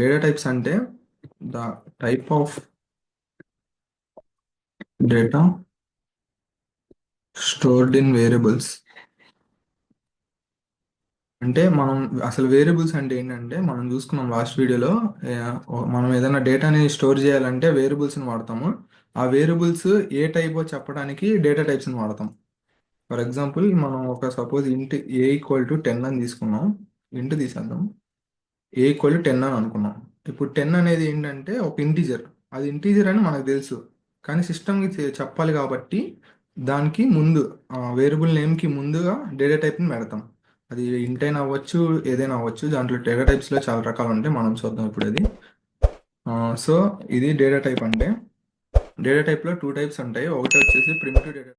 Data types అంటే the type of data stored in variables. అంటే మనం అసలు వేరియబుల్స్ అంటే ఏంటంటే మనం చూసుకున్నాం లాస్ట్ వీడియోలో. మనం ఏదైనా డేటాని స్టోర్ చేయాలంటే వేరియబుల్స్ని వాడతాము. ఆ వేరియబుల్స్ ఏ టైపో చెప్పడానికి డేటా టైప్స్ని వాడతాం. ఫర్ ఎగ్జాంపుల్ మనం ఒక సపోజ్ ఇంట్ A=10 అని తీసుకున్నాం. ఇంట్ తీసేద్దాం. A=10 అని అనుకున్నాం. ఇప్పుడు 10 అనేది ఏంటంటే ఒక ఇంటీజర్. అది ఇంటీజర్ అని మనకు తెలుసు. కానీ సిస్టమ్కి చెప్పాలి కాబట్టి దానికి ముందు వేరియబుల్ నేమ్కి ముందుగా డేటా టైప్ని పెడతాం. అది ఇంట్ అయినా అవ్వచ్చు, ఏదైనా అవ్వచ్చు. దాంట్లో డేటా టైప్స్లో చాలా రకాలు ఉంటాయి, మనం చూద్దాం ఇప్పుడు అది. సో ఇది డేటా టైప్ అంటే. డేటా టైప్లో 2 టైప్స్ ఉంటాయి. ఒకటి వచ్చేసి ప్రిమిటివ్ డేటా